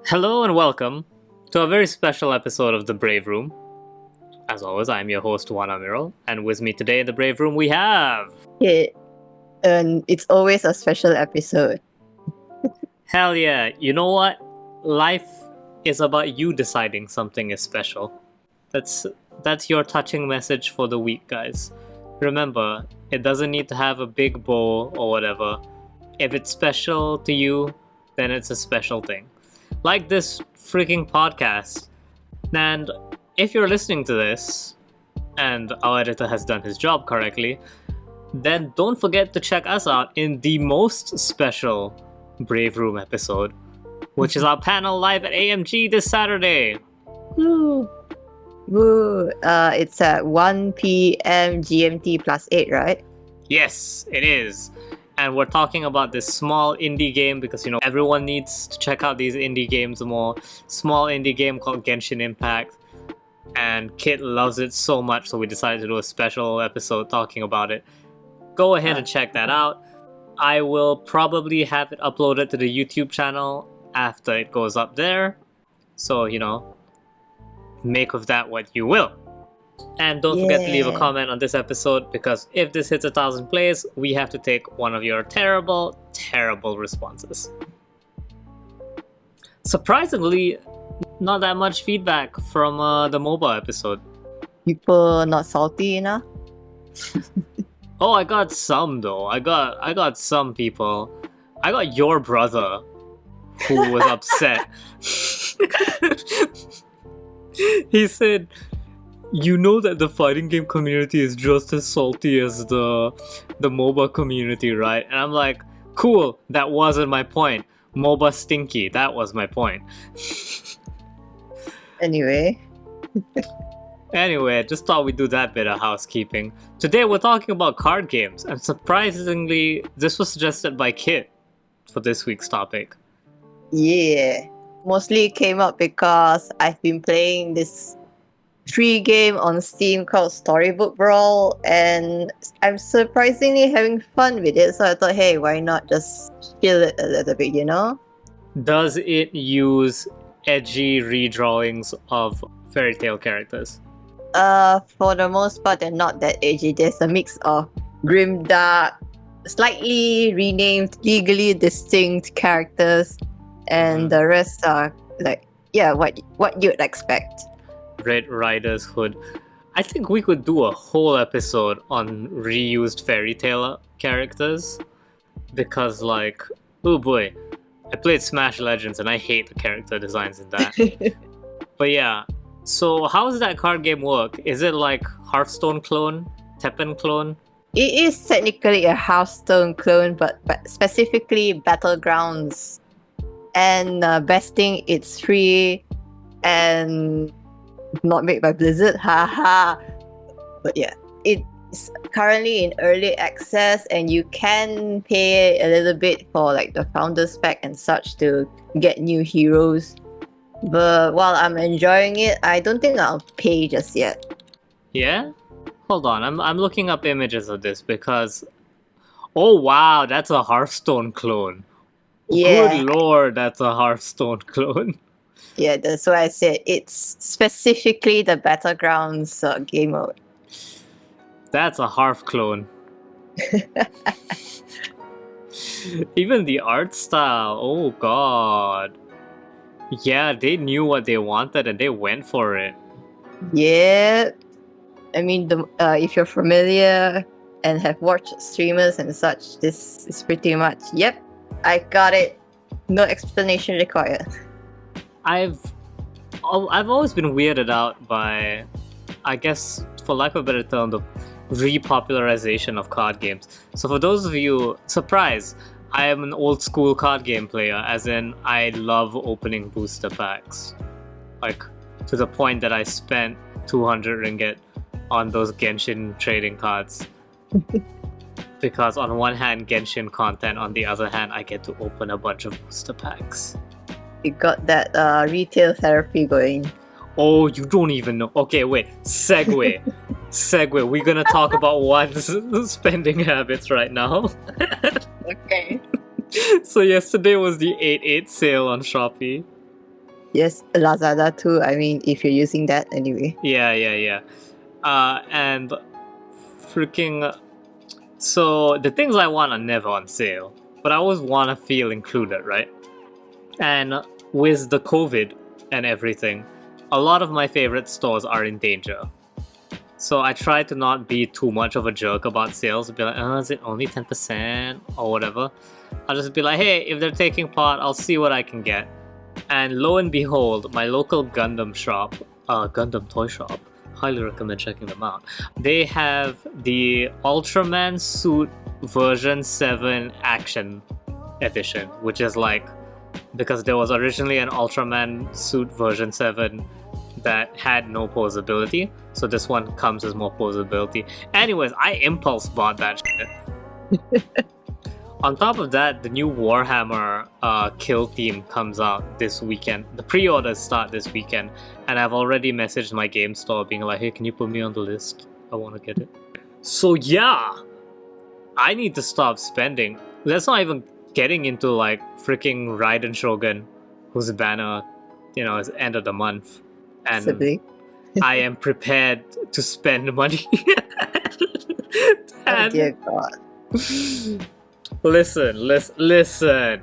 Hello and welcome to a very special episode of The Brave Room. As always, I'm your host, Juan Amirul, and with me today in The Brave Room we have... Kit. And it's always a special episode. Hell yeah, you know what? Life is about you deciding something is special. That's your touching message for the week, guys. Remember, it doesn't need to have a big bow or whatever. If it's special to you, then it's a special thing. Like this freaking podcast. And if you're listening to this, and our editor has done his job correctly, then don't forget to check us out in the most special Brave Room episode, which is our panel live at AMG this Saturday. Woo! Woo! It's at 1 p.m. GMT +8, right? Yes, it is. And we're talking about this small indie game because, everyone needs to check out these indie games more. Small indie game called Genshin Impact. And Kit loves it so much, so we decided to do a special episode talking about it. Go ahead and check that out. I will probably have it uploaded to the YouTube channel after it goes up there. So, make of that what you will. And don't forget to leave a comment on this episode, because if this hits 1,000 plays, we have to take one of your terrible, terrible responses. Surprisingly, not that much feedback from the mobile episode. People not salty enough? Oh, I got some though. I got some people. I got your brother who was upset. He said, "You know that the fighting game community is just as salty as the MOBA community, right?" And I'm like, cool, that wasn't my point. MOBA stinky, that was my point. Anyway, just thought we'd do that bit of housekeeping. Today we're talking about card games, and surprisingly, this was suggested by Kit for this week's topic. Yeah. Mostly came up because I've been playing this free game on Steam called Storybook Brawl, and I'm surprisingly having fun with it, so I thought, hey, why not just chill it a little bit, Does it use edgy redrawings of fairy tale characters? For the most part, they're not that edgy. There's a mix of grimdark, slightly renamed, legally distinct characters, and the rest are what you'd expect. Red Rider's Hood. I think we could do a whole episode on reused fairy tale characters, because oh boy, I played Smash Legends and I hate the character designs in that. But yeah, so how does that card game work? Is it like Hearthstone clone? Tekken clone? It is technically a Hearthstone clone, but specifically Battlegrounds. And best thing, it's free and not made by Blizzard, haha. But yeah, it's currently in early access, and you can pay a little bit for the Founders Pack and such to get new heroes. But while I'm enjoying it, I don't think I'll pay just yet. Yeah? Hold on, I'm looking up images of this because... Oh wow, that's a Hearthstone clone. Yeah. Good lord, that's a Hearthstone clone. Yeah, that's why I said it's specifically the Battlegrounds game mode. That's a Hearth clone. Even the art style, oh god. Yeah, they knew what they wanted and they went for it. Yeah. I mean, if you're familiar and have watched streamers and such, this is pretty much, yep, I got it. No explanation required. I've always been weirded out by, I guess, for lack of a better term, the repopularization of card games. So for those of you, surprise, I am an old school card game player, as in I love opening booster packs. To the point that I spent 200 ringgit on those Genshin trading cards. Because on one hand, Genshin content, on the other hand, I get to open a bunch of booster packs. You got that retail therapy going. Oh, you don't even know. Okay, wait. Segue. We're gonna talk about one's spending habits right now. Okay. So yesterday was the 8/8 sale on Shopee. Yes, Lazada too. I mean, if you're using that anyway. Yeah. And freaking. So the things I want are never on sale, but I always want to feel included, right? And with the COVID and everything, a lot of my favorite stores are in danger. So I try to not be too much of a jerk about sales. Be like, is it only 10% or whatever? I'll just be like, hey, if they're taking part, I'll see what I can get. And lo and behold, my local Gundam shop, Gundam toy shop, highly recommend checking them out. They have the Ultraman Suit version 7 Action Edition, which is like, because there was originally an Ultraman Suit version 7 that had no posability, so this one comes as more posability. Anyways, I impulse bought that shit. On top of that, the new Warhammer kill theme comes out this weekend. The pre-orders start this weekend, and I've already messaged my game store being like, hey, can you put me on the list? I want to get it. So yeah, I need to stop spending. That's not even getting into like freaking Raiden Shogun, whose banner, is end of the month. And Possibly. I am prepared to spend money. Oh dear God. Listen.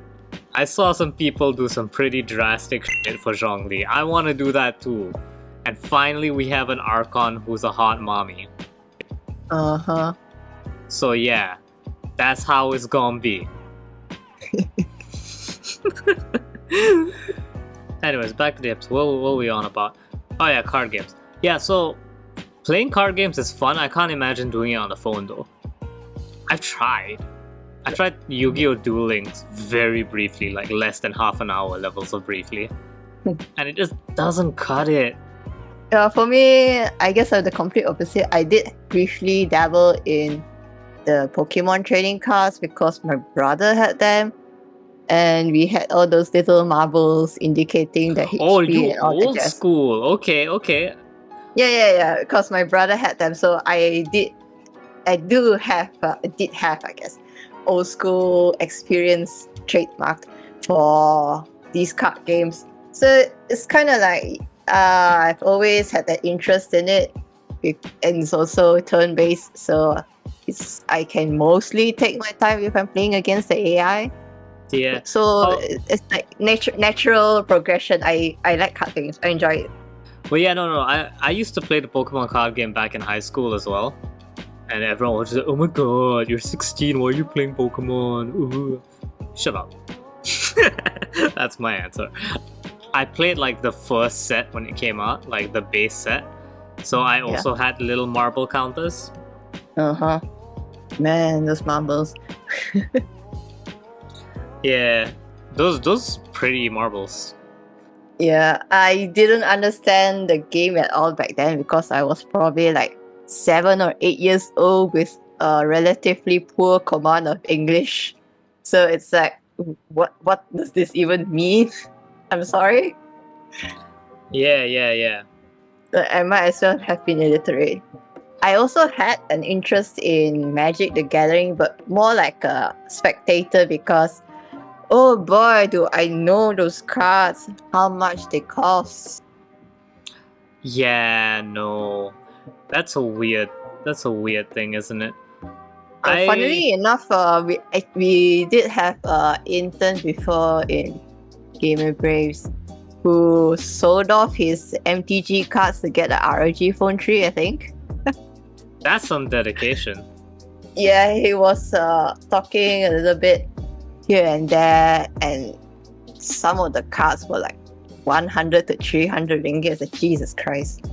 I saw some people do some pretty drastic shit for Zhongli. I want to do that too. And finally, we have an Archon who's a hot mommy. Uh-huh. So yeah, that's how it's gonna be. Anyways, back to the episode. What were we on about? Oh yeah, card games. Yeah, so playing card games is fun. I can't imagine doing it on the phone though. I tried Yu-Gi-Oh! Dueling very briefly, like less than half an hour levels of briefly. And it just doesn't cut it. For me, I guess I'm the complete opposite. I did briefly dabble in the Pokemon trading cards because my brother had them. And we had all those little marbles indicating the HP Oh, you and all that old jazz. school. Okay. Yeah. Because my brother had them, so I did have, I guess, old school experience trademarked for these card games. So it's kind of like I've always had that interest in it, and it's also turn-based, so I can mostly take my time if I'm playing against the AI. Yeah. So it's like natural progression. I like card games. I enjoy it. Well, yeah, no. I used to play the Pokemon card game back in high school as well. And everyone was just like, oh my god, you're 16, why are you playing Pokemon? Ooh. Shut up. That's my answer. I played like the first set when it came out, like the base set. So I also had little marble counters. Uh-huh. Man, those marbles. Yeah, those pretty marbles. Yeah, I didn't understand the game at all back then because I was probably like 7 or 8 years old with a relatively poor command of English. So it's like, what does this even mean? I'm sorry. Yeah. I might as well have been illiterate. I also had an interest in Magic the Gathering, but more like a spectator because, oh boy, do I know those cards, how much they cost. Yeah, no. That's a weird thing, isn't it? Funnily enough, we did have an intern before in GamerBraves who sold off his MTG cards to get the ROG Phone 3, I think. That's some dedication. Yeah, he was talking a little bit here and there, and some of the cards were like 100 to 300 ringgit. Like, Jesus Christ.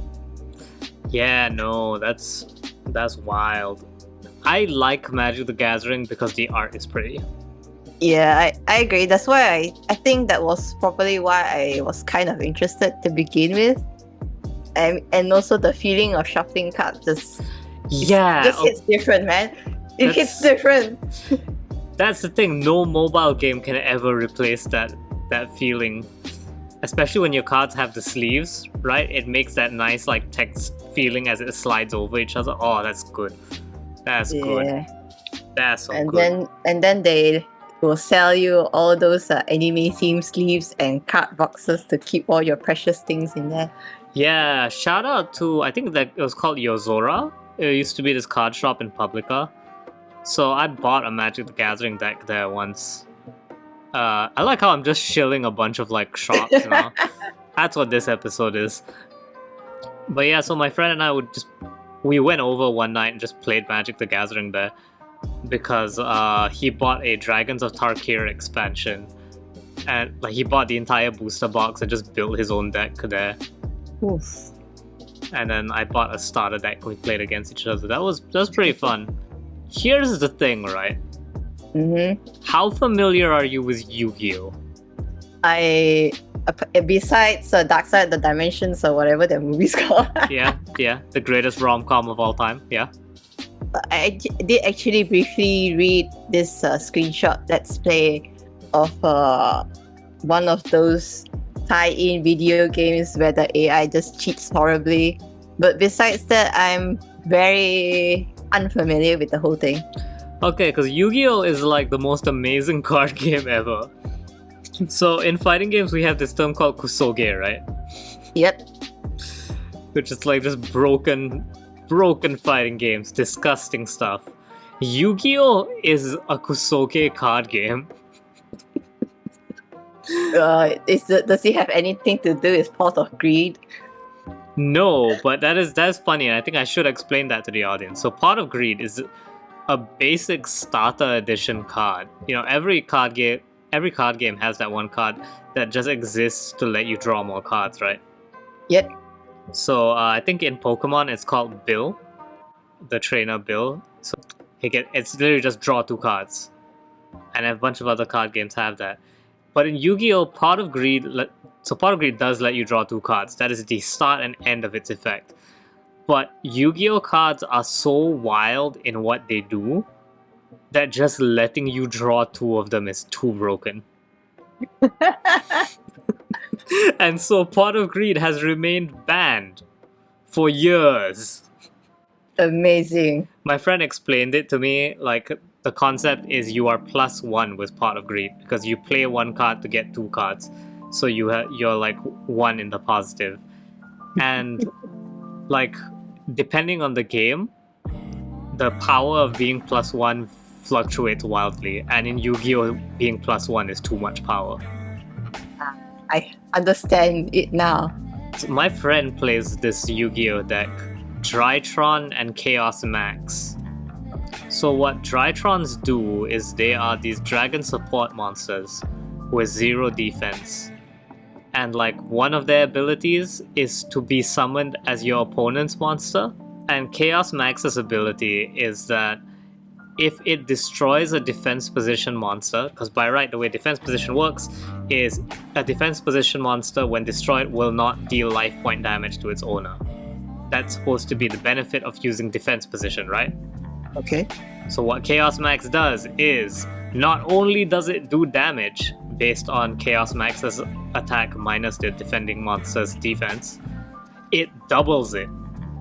Yeah, no, that's wild. I like Magic the Gathering because the art is pretty. Yeah, I agree. That's why I think that was probably why I was kind of interested to begin with. And also the feeling of shuffling cards just hits different, man. It hits different. That's the thing. No mobile game can ever replace that feeling. Especially when your cards have the sleeves, right? It makes that nice like text feeling as it slides over each other. Oh, that's good. That's good. That's so good. And then they will sell you all those anime themed sleeves and card boxes to keep all your precious things in there. Yeah, shout out to, I think that it was called Yozora. It used to be this card shop in Publica. So I bought a Magic the Gathering deck there once. I like how I'm just shilling a bunch of like shops now. That's what this episode is. But yeah, so my friend and I we went over one night and just played Magic the Gathering there. Because he bought a Dragons of Tarkir expansion. And like he bought the entire booster box and just built his own deck there. Oof. And then I bought a starter deck and we played against each other. That was pretty fun. Here's the thing, right? How familiar are you with Yu-Gi-Oh? Besides Dark Side of the Dimensions or whatever that movie's called. yeah, the greatest rom-com of all time. Yeah. I did actually briefly read this screenshot let's play of one of those tie-in video games where the AI just cheats horribly. But besides that, I'm very unfamiliar with the whole thing. Okay, because Yu-Gi-Oh is like the most amazing card game ever. So in fighting games, we have this term called kusoge, right? Yep. Which is like just broken fighting games, disgusting stuff. Yu-Gi-Oh is a kusoge card game. Does it have anything to do with Pot of Greed? No, but that's funny, and I think I should explain that to the audience. So Pot of Greed is a basic starter edition card. You know, every card game has that one card that just exists to let you draw more cards, right? Yep. So I think in Pokemon it's called Bill, the trainer Bill. So it's literally just draw 2 cards, and a bunch of other card games have that. But in Yu-Gi-Oh, Pot of Greed does let you draw 2 cards. That is the start and end of its effect. But Yu-Gi-Oh cards are so wild in what they do that just letting you draw 2 of them is too broken. And so Pot of Greed has remained banned for years. Amazing. My friend explained it to me, like the concept is you are +1 with Pot of Greed because you play 1 card to get 2 cards. So you're like 1 in the positive. And like depending on the game, the power of being +1 fluctuates wildly, and in Yu-Gi-Oh being +1 is too much power. I understand it now. So my friend plays this Yu-Gi-Oh deck, Drytron and Chaos MAX. So what Drytrons do is they are these dragon support monsters with 0 defense. And like one of their abilities is to be summoned as your opponent's monster. And Chaos Max's ability is that if it destroys a defense position monster, because by right the way defense position works is a defense position monster when destroyed will not deal life point damage to its owner. That's supposed to be the benefit of using defense position, right? Okay. So what Chaos Max does is not only does it do damage based on Chaos Max's attack minus the defending monster's defense, it doubles it.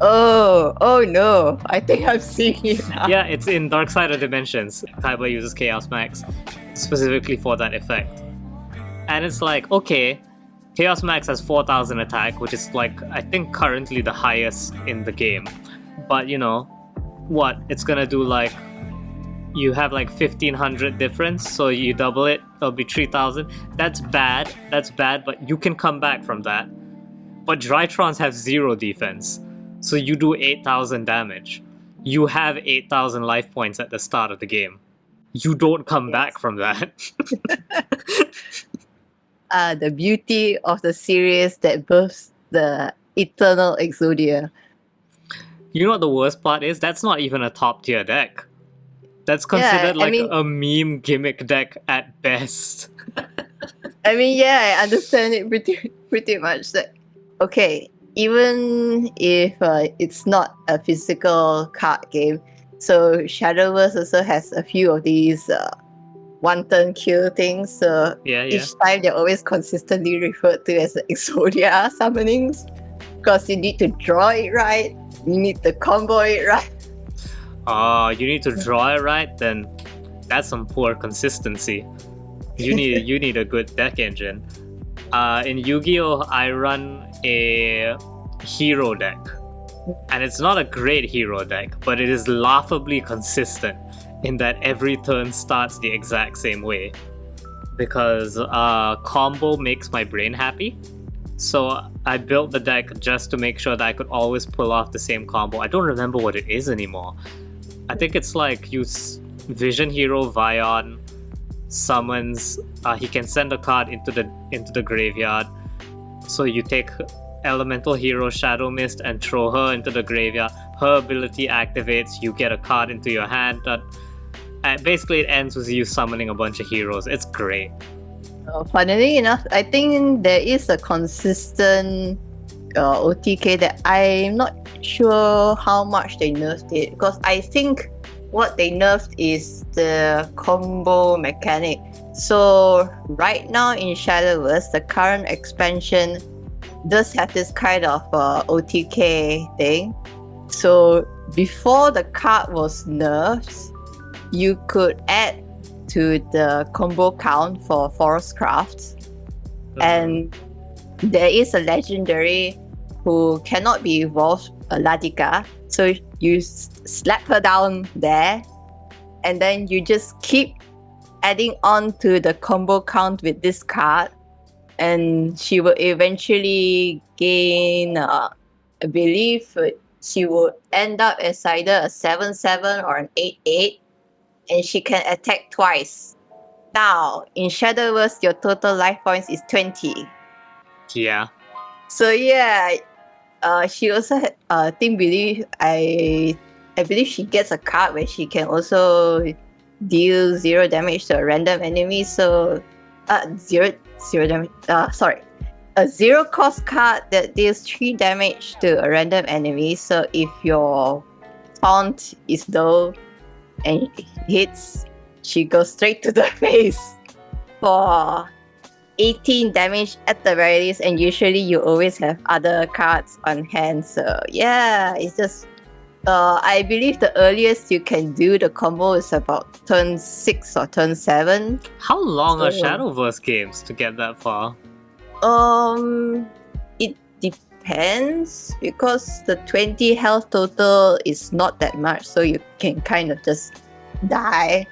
Oh no, I think I've seen it now. Yeah, it's in Dark Side of Dimensions. Kaiba uses Chaos Max specifically for that effect. And it's like, okay, Chaos Max has 4000 attack, which is like, I think currently the highest in the game. But you know, what? It's gonna do like, you have like 1500 difference, so you double it, it'll be 3000. That's bad, but you can come back from that. But Drytrons have 0 defense. So you do 8,000 damage. You have 8,000 life points at the start of the game. You don't come back from that. The beauty of the series that births the eternal Exodia. You know what the worst part is? That's not even a top tier deck. That's considered a meme gimmick deck at best. I mean, yeah, I understand it pretty much. That okay. Even if it's not a physical card game, so Shadowverse also has a few of these one-turn kill things. So each time they're always consistently referred to as the Exodia summonings because you need to draw it right, you need to combo it right. You need to draw it right, then That's some poor consistency. You need a good deck engine. In Yu-Gi-Oh, I run a hero deck, and it's not a great hero deck, but it is laughably consistent in that every turn starts the exact same way, because combo makes my brain happy. So I built the deck just to make sure that I could always pull off the same combo. I don't remember what it is anymore. I think it's like use Vision Hero Vion summons. He can send a card into the graveyard. So you take Elemental Hero Shadow Mist and throw her into the graveyard. Her ability activates. You get a card into your hand. Basically, it ends with you summoning a bunch of heroes. It's great. Funnily enough, I think there is a consistent OTK that I'm not sure how much they nerfed it, because I think what they nerfed is the combo mechanic. So right now in Shadowverse, the current expansion does have this kind of OTK thing. So before the card was nerfed, you could add to the combo count for Forest Crafts. And there is a legendary who cannot be evolved, Ladika. So you slap her down there, and then you just keep adding on to the combo count with this card, and she will eventually gain, I believe she will end up as either a 7/7 or an 8/8. And she can attack twice. Now, in Shadowverse, your total life points is 20. Yeah. So yeah, she also had Team Believe. I believe she gets a card where she can also deal 0 damage to a random enemy. So, zero damage. Sorry, a 0 cost card that deals 3 damage to a random enemy. So if your taunt is low and hits, she goes straight to the face for 18 damage at the very least, and usually you always have other cards on hand. So yeah, it's just I believe the earliest you can do the combo is about turn 6 or turn 7. How long are Shadowverse games to get that far? It depends, because the 20 health total is not that much, so you can kind of just die.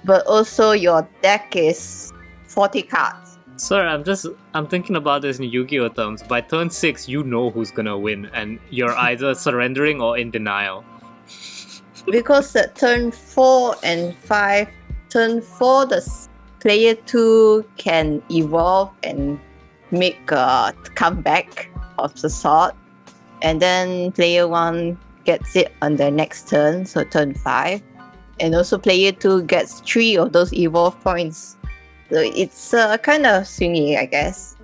But also your deck is 40 cards. Sir, I'm thinking about this in Yu-Gi-Oh terms. By turn 6, you know who's gonna win, and you're either surrendering or in denial. Because at turn 4 and 5, turn 4 the player 2 can evolve and make a comeback of the sort, and then player 1 gets it on the next turn, so turn 5, and also player 2 gets 3 of those evolve points. So it's kind of swingy, I guess,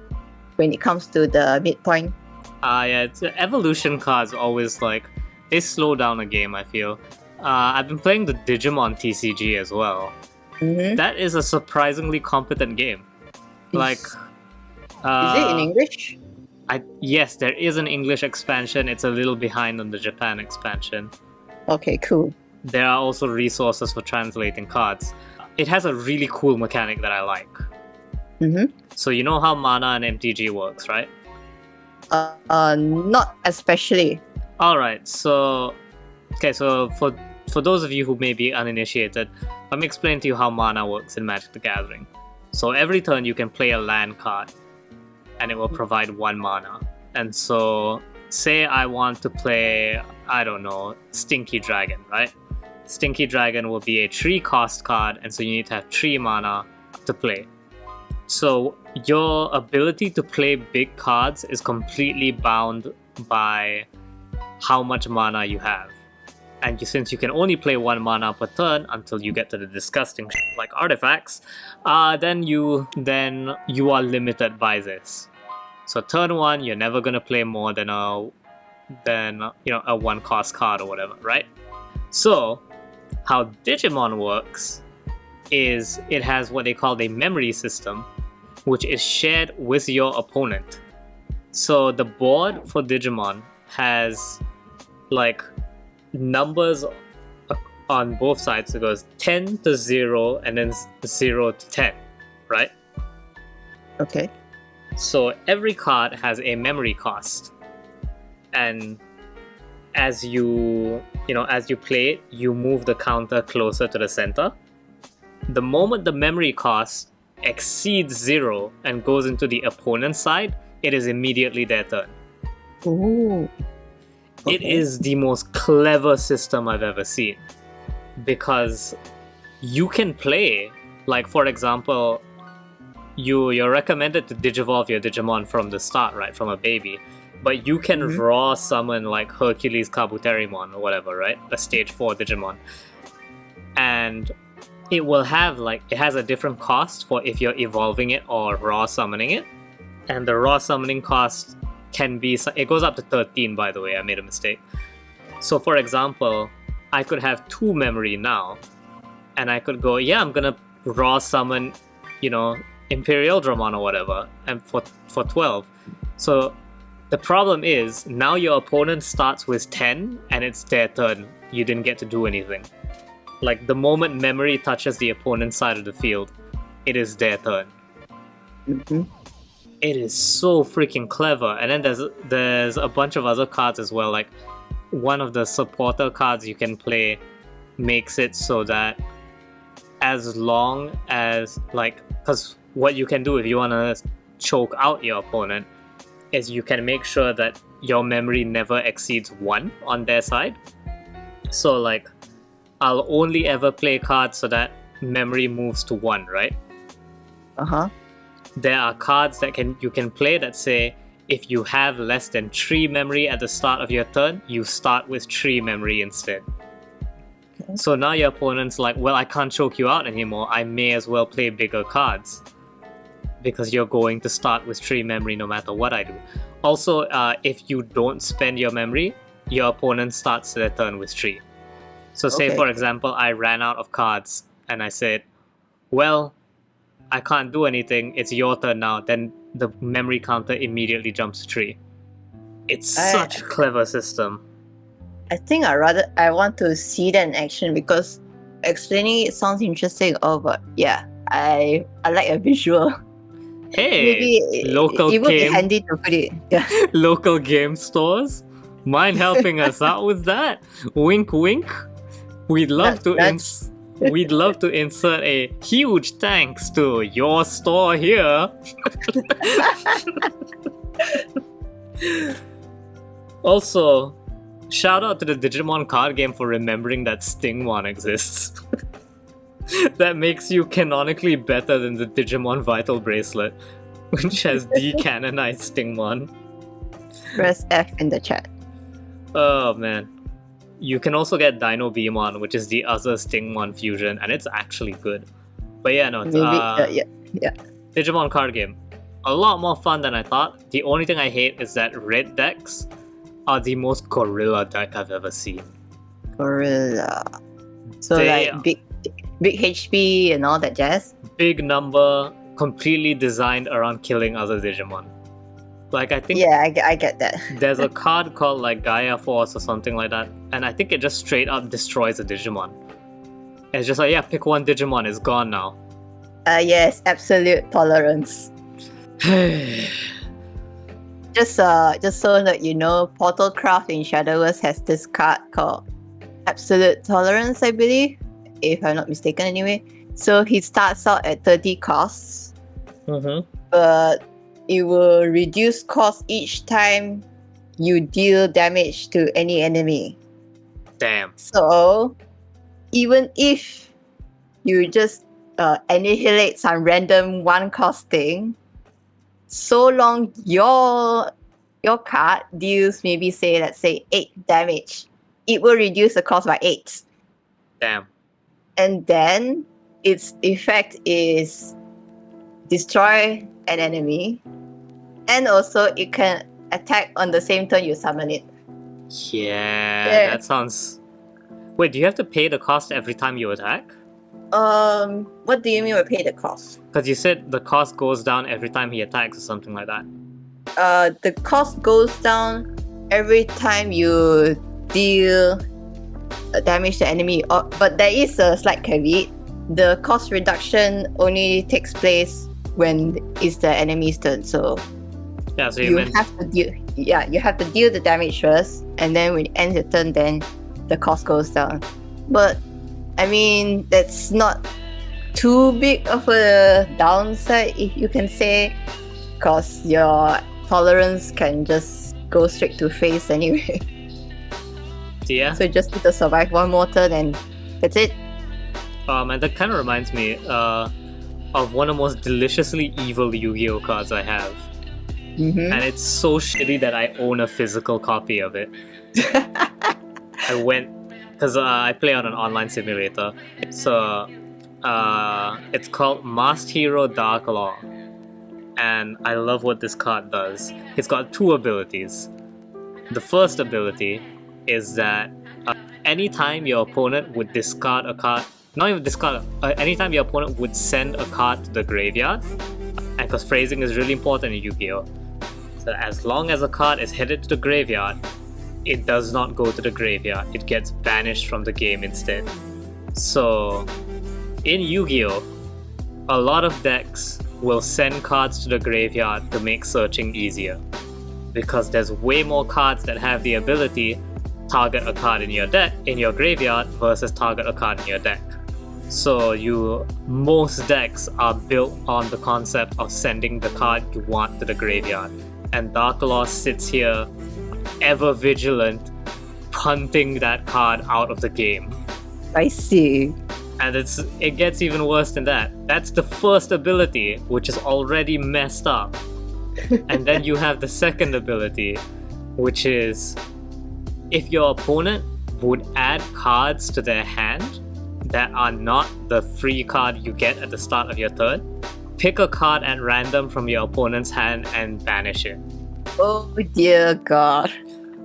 when it comes to the midpoint. Yeah, evolution cards always they slow down a game, I feel. I've been playing the Digimon TCG as well. Mm-hmm. That is a surprisingly competent game. Is it in English? Yes, there is an English expansion. It's a little behind on the Japan expansion. Okay, cool. There are also resources for translating cards. It has a really cool mechanic that I like. Mm-hmm. So you know how mana and MTG works, right? Not especially. Alright, so for those of you who may be uninitiated, let me explain to you how mana works in Magic the Gathering. So every turn you can play a land card, and it will provide 1 mana. And so, say I want to play, I don't know, Stinky Dragon, right? Stinky Dragon will be a 3 cost card, and so you need to have 3 mana to play. So your ability to play big cards is completely bound by how much mana you have. And since you can only play 1 mana per turn until you get to the disgusting shit like artifacts, then you are limited by this. So turn 1, you're never gonna play more than a 1 cost card or whatever, right? So how Digimon works is it has what they call a memory system, which is shared with your opponent. So the board for Digimon has numbers on both sides. It goes 10 to 0 and then 0 to 10, right? Okay. So every card has a memory cost. And as you play it, you move the counter closer to the center. The moment the memory cost exceeds 0 and goes into the opponent's side, it is immediately their turn. Ooh. Okay. It is the most clever system I've ever seen. Because you can play, like for example, you're recommended to digivolve your Digimon from the start, right? From a baby. But you can raw summon like Hercules Kabuterimon or whatever, right? A stage 4 Digimon. And it will have it has a different cost for if you're evolving it or raw summoning it. And the raw summoning cost can be, it goes up to 13, by the way, I made a mistake. So for example, I could have 2 memory now, and I could go, yeah, I'm gonna raw summon, Imperial Dramon or whatever, and for 12. So the problem is, now your opponent starts with 10, and it's their turn. You didn't get to do anything. Like, the moment memory touches the opponent's side of the field, it is their turn. Mm-hmm. It is so freaking clever. And then there's a bunch of other cards as well, like one of the supporter cards you can play makes it so that as long as, because what you can do if you want to choke out your opponent is you can make sure that your memory never exceeds 1 on their side. So I'll only ever play cards so that memory moves to 1, right? Uh-huh. There are cards that you can play that say, if you have less than 3 memory at the start of your turn, you start with 3 memory instead. Okay. So now your opponent's like, well, I can't choke you out anymore. I may as well play bigger cards. Because you're going to start with 3 memory no matter what I do. Also, if you don't spend your memory, your opponent starts their turn with 3. So say, for example, I ran out of cards and I said, well, I can't do anything, it's your turn now, then the memory counter immediately jumps to 3. It's such a clever system. I think I want to see that in action because explaining it sounds interesting. Oh, but yeah, I like a visual. Hey, maybe local it would be handy to put it. Yeah. Local game stores, mind helping us out with that? Wink, wink. We'd love to insert a huge thanks to your store here. Also, shout out to the Digimon card game for remembering that Stingmon exists. That makes you canonically better than the Digimon Vital Bracelet, which has decanonized Stingmon. Press F in the chat. Oh man. You can also get Dino Beamon, which is the other Stingmon fusion, and it's actually good. But yeah, no, Digimon card game. A lot more fun than I thought. The only thing I hate is that red decks are the most gorilla deck I've ever seen. Gorilla. So big HP and all that jazz? Big number, completely designed around killing other Digimon. I think... Yeah, I get that. There's a card called Gaia Force or something like that, and I think it just straight up destroys a Digimon. It's just pick one Digimon, it's gone now. Yes, absolute tolerance. Just so that you know, Portalcraft in Shadowverse has this card called Absolute Tolerance, I believe, if I'm not mistaken anyway. So he starts out at 30 costs, but it will reduce cost each time you deal damage to any enemy. Damn. So, even if you just annihilate some random 1-cost thing, so long your card deals maybe let's say 8 damage, it will reduce the cost by 8. Damn. And then its effect is destroy an enemy, and also it can attack on the same turn you summon it. Yeah, that sounds... Wait, do you have to pay the cost every time you attack? What do you mean by pay the cost? Because you said the cost goes down every time he attacks or something like that. The cost goes down every time you deal damage to enemy. But there is a slight caveat. The cost reduction only takes place when it's the enemy's turn. So Yeah, so you have to deal. Yeah, you have to deal the damage first, and then when it ends your turn, then the cost goes down. But I mean, that's not too big of a downside, if you can say, because your tolerance can just go straight to face anyway. yeah. So you just need to survive one more turn, and that's it. And that kind of reminds me of one of the most deliciously evil Yu-Gi-Oh cards I have. Mm-hmm. And it's so shitty that I own a physical copy of it. I went because I play on an online simulator, so it's called Masked Hero Dark Law, and I love what this card does. It's got two abilities. The first ability is that anytime your opponent would discard a card, not even discard, anytime your opponent would send a card to the graveyard, and because phrasing is really important in Yu-Gi-Oh! So as long as a card is headed to the graveyard, it does not go to the graveyard. It gets banished from the game instead. So, in Yu-Gi-Oh!, a lot of decks will send cards to the graveyard to make searching easier. Because there's way more cards that have the ability target a card in your deck, in your graveyard, versus target a card in your deck. So most decks are built on the concept of sending the card you want to the graveyard. And Dark Law sits here, ever vigilant, punting that card out of the game. I see. And it gets even worse than that. That's the first ability, which is already messed up. And then you have the second ability, which is if your opponent would add cards to their hand that are not the free card you get at the start of your turn, pick a card at random from your opponent's hand and banish it. Oh dear God.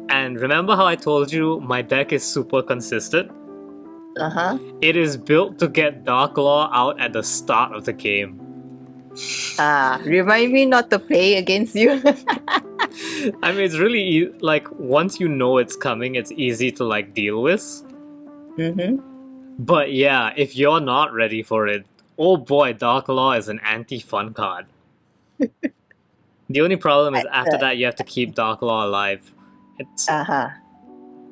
And remember how I told you my deck is super consistent? Uh-huh. It is built to get Dark Law out at the start of the game. Remind me not to play against you. I mean, it's really like once you know it's coming, it's easy to like deal with. Mm-hmm. But yeah, if you're not ready for it, oh boy, Dark Law is an anti-fun card. The only problem is after that you have to keep Dark Law alive. It's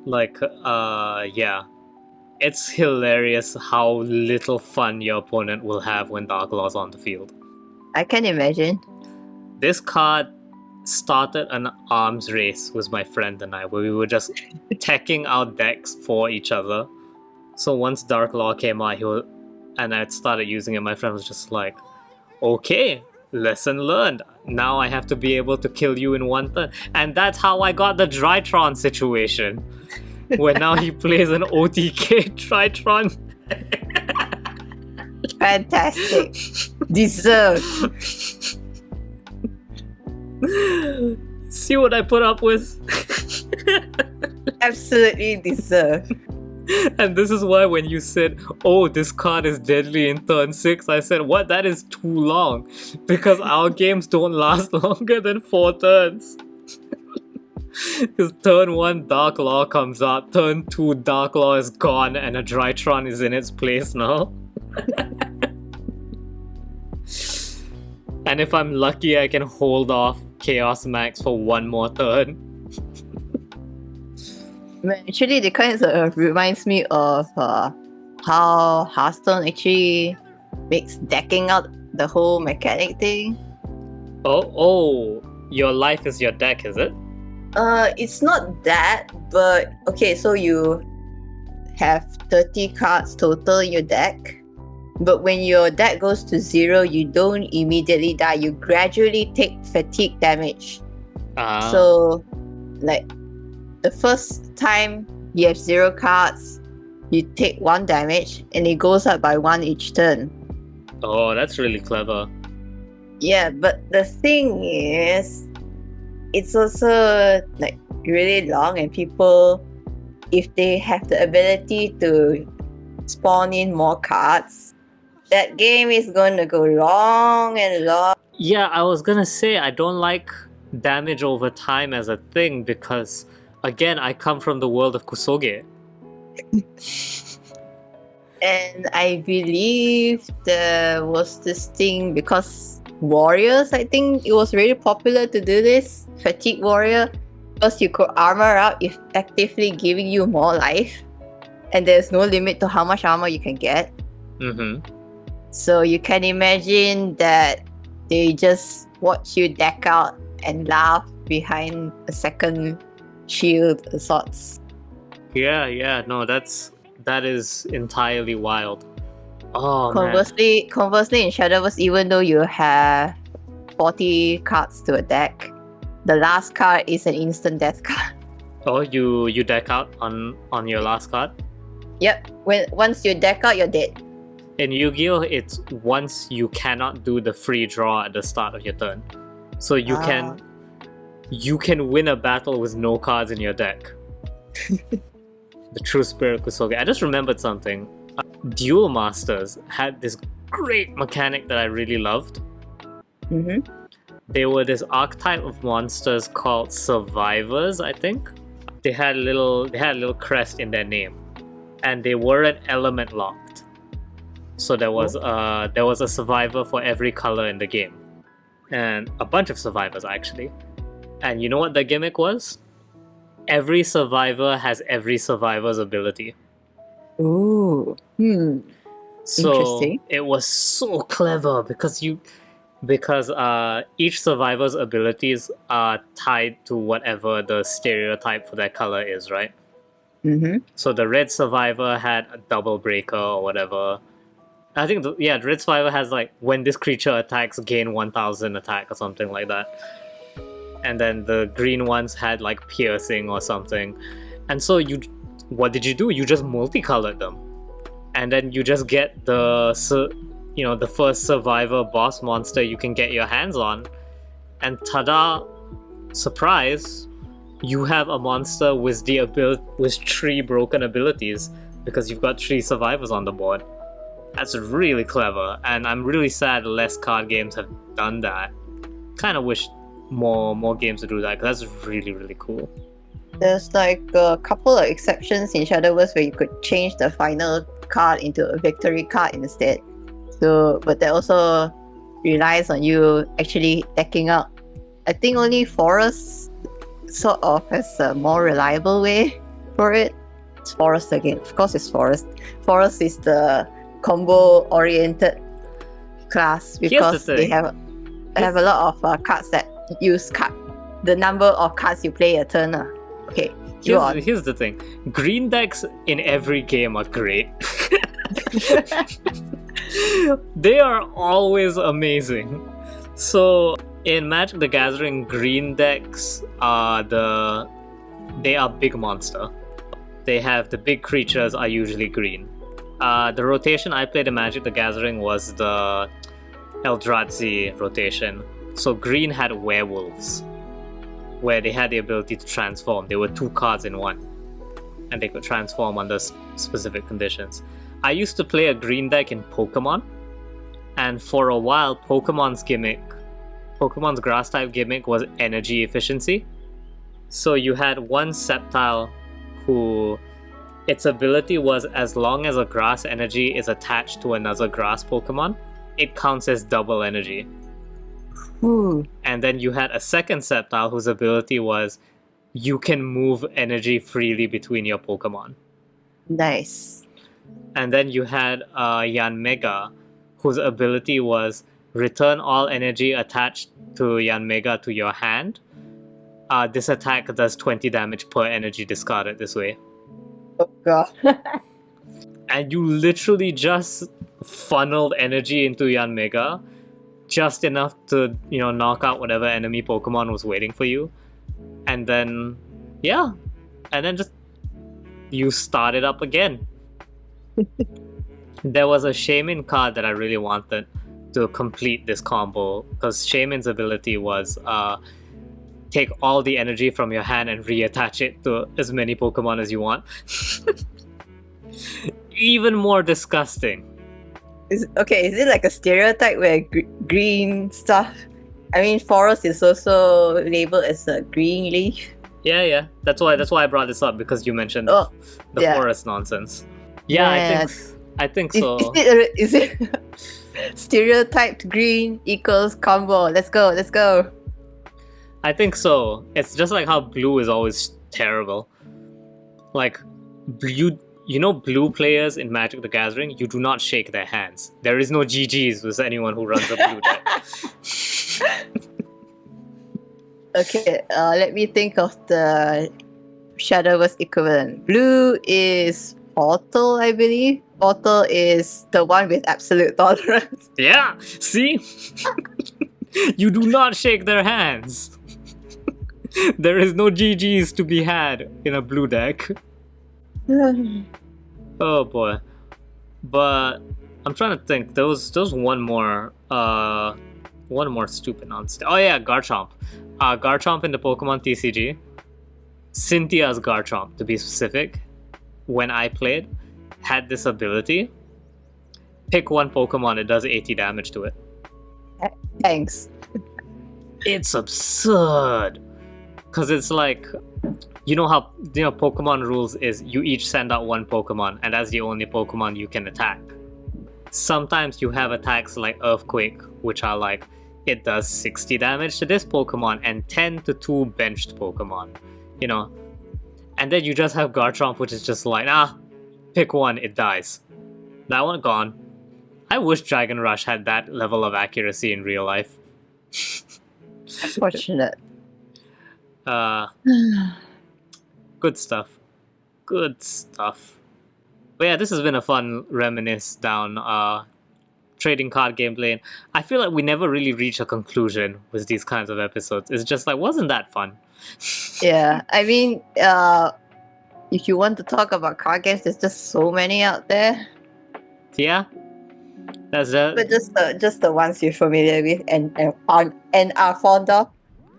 like yeah. It's hilarious how little fun your opponent will have when Dark Law's on the field. I can imagine. This card started an arms race with my friend and I, where we were just teching our decks for each other. So once Dark Law came out, and I started using it, my friend was just like, okay, lesson learned. Now I have to be able to kill you in one turn. And that's how I got the Drytron situation, where now he plays an OTK Drytron. Fantastic. Deserved. See what I put up with? Absolutely deserved. And this is why when you said, oh, this card is deadly in turn 6, I said, what? That is too long. Because our games don't last longer than 4 turns. Because turn 1, Dark Law comes out, turn 2, Dark Law is gone, and a Drytron is in its place now. And if I'm lucky, I can hold off Chaos Max for one more turn. Actually, it kind of reminds me of how Hearthstone actually makes decking out the whole mechanic thing. Oh, your life is your deck, is it? It's not that, but okay, so you have 30 cards total in your deck. But when your deck goes to 0, you don't immediately die. You gradually take fatigue damage. So, like, the first time you have 0 cards, you take 1 damage, and it goes up by 1 each turn. Oh, that's really clever. Yeah, but the thing is, it's also like really long, and people, if they have the ability to spawn in more cards, that game is going to go long and long. Yeah, I was gonna say I don't like damage over time as a thing because, again, I come from the world of Kusoge. And I believe there was this thing because warriors, I think it was really popular to do this. Fatigue warrior, because you could armor up effectively giving you more life. And there's no limit to how much armor you can get. Mm-hmm. So you can imagine that they just watch you deck out and laugh behind a second shield of sorts. Yeah, no, that is entirely wild. Oh Conversely, in Shadowverse, even though you have 40 cards to a deck, the last card is an instant death card. Oh, you deck out on your last card? Yep. Once you deck out, you're dead. In Yu-Gi-Oh, it's once you cannot do the free draw at the start of your turn. So you can win a battle with no cards in your deck. The true spirit Kusoge. I just remembered something. Duel Masters had this great mechanic that I really loved. Mm-hmm. They were this archetype of monsters called Survivors, I think. They had a little crest in their name, and they weren't element locked. So there was a survivor for every color in the game, and a bunch of survivors actually. And you know what the gimmick was? Every survivor has every survivor's ability. Ooh. So Interesting. it was so clever because each survivor's abilities are tied to whatever the stereotype for their color is, right? Mm-hmm. So the red survivor had a double breaker or whatever. I think the red survivor has like when this creature attacks, gain 1000 attack or something like that. And then the green ones had like piercing or something. And so what did you do? You just multicolored them. And then you just get the first survivor boss monster you can get your hands on. And tada, surprise, you have a monster with with 3 broken abilities because you've got 3 survivors on the board. That's really clever, and I'm really sad less card games have done that. Kind of wish more games would do that, because that's really, really cool. There's like a couple of exceptions in Shadowverse where you could change the final card into a victory card instead. So, but that also relies on you actually decking out. I think only Forest sort of has a more reliable way for it. It's Forest again. Of course, it's Forest. Forest is the combo-oriented class because they have a lot of cards that use the number of cards you play a turn. Okay, here's the thing. Green decks in every game are great. They are always amazing. So in Magic the Gathering, green decks are big monster. They have the big creatures are usually green. The rotation I played in Magic the Gathering was the Eldrazi rotation. So green had werewolves, where they had the ability to transform. They were 2 cards in one, and they could transform under specific conditions. I used to play a green deck in Pokemon, and for a while, Pokemon's grass type gimmick was energy efficiency. So you had one Sceptile who its ability was as long as a grass energy is attached to another grass Pokemon, it counts as double energy. Ooh. And then you had a second Sceptile whose ability was you can move energy freely between your Pokemon. Nice. And then you had Yanmega, whose ability was return all energy attached to Yanmega to your hand. This attack does 20 damage per energy discarded this way. Oh god. And you literally just funneled energy into Yanmega, just enough to, knock out whatever enemy Pokemon was waiting for you. And then, just you start it up again. There was a Shaman card that I really wanted to complete this combo, because Shaman's ability was take all the energy from your hand and reattach it to as many Pokemon as you want. Even more disgusting. Is it like a stereotype where green stuff? I mean, forest is also labeled as a green leaf. Yeah. That's why I brought this up, because you mentioned Oh, the yeah. forest nonsense. Yeah, Yeah. I think Is, so. is it stereotyped green equals combo? Let's go. I think so. It's just like how blue is always terrible. Like blue players in Magic the Gathering, you do not shake their hands. There is no GGs with anyone who runs a blue deck. Okay, let me think of the Shadowverse equivalent. Blue is Portal, I believe. Portal is the one with absolute tolerance. Yeah, see? You do not shake their hands. There is no GGs to be had in a blue deck. Oh boy. But I'm trying to think. There was one more stupid nonsense. Oh yeah, Garchomp. Garchomp in the Pokemon TCG. Cynthia's Garchomp, to be specific, when I played, had this ability. Pick one Pokemon, it does 80 damage to it. Thanks. It's absurd. Because it's like, you know how Pokemon rules is you each send out one Pokemon, and that's the only Pokemon you can attack. Sometimes you have attacks like Earthquake, which are like, it does 60 damage to this Pokemon and 10 to 2 benched Pokemon. And then you just have Garchomp, which is just like, pick one, it dies. That one gone. I wish Dragon Rush had that level of accuracy in real life. Unfortunate. Good stuff. But yeah, this has been a fun reminisce down trading card gameplay. I feel like we never really reach a conclusion with these kinds of episodes. It's just like, wasn't that fun? Yeah, I mean, if you want to talk about card games, there's just so many out there. Yeah, that's that. But just the ones you're familiar with and are fond of.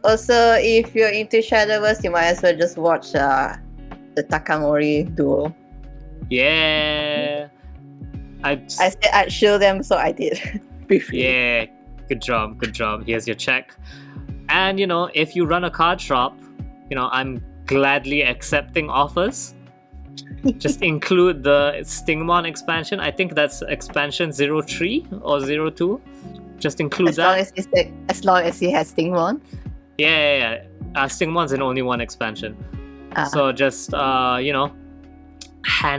Also, if you're into Shadowverse, you might as well just watch the Takamori Duel. Yeah, I said I'd show them, so I did. Briefly. Yeah, good job. Here's your check. And if you run a card shop, I'm gladly accepting offers. Just include the Stingmon expansion. I think that's expansion 03 or 02. Just include that. As long as he has Stingmon. Yeah. Stingmon's in only one expansion. So just hand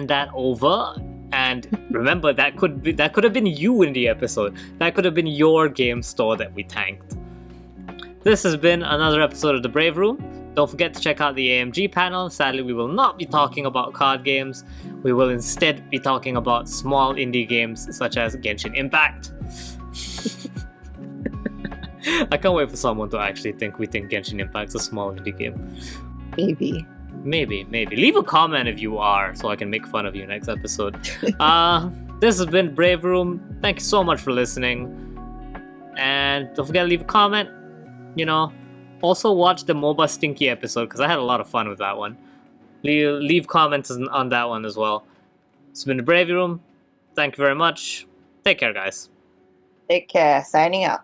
that over. And remember, that could have been you in the episode. That could have been your game store that we tanked. This has been another episode of The Brave Room. Don't forget to check out the AMG panel. Sadly, we will not be talking about card games. We will instead be talking about small indie games such as Genshin Impact. I can't wait for someone to actually think we think Genshin Impact's a small indie game. Maybe. Leave a comment if you are, so I can make fun of you next episode. This has been Brave Room. Thank you so much for listening. And don't forget to leave a comment. Also watch the MOBA Stinky episode, because I had a lot of fun with that one. Leave comments on that one as well. It's been the Brave Room. Thank you very much. Take care, guys. Take care. Signing out.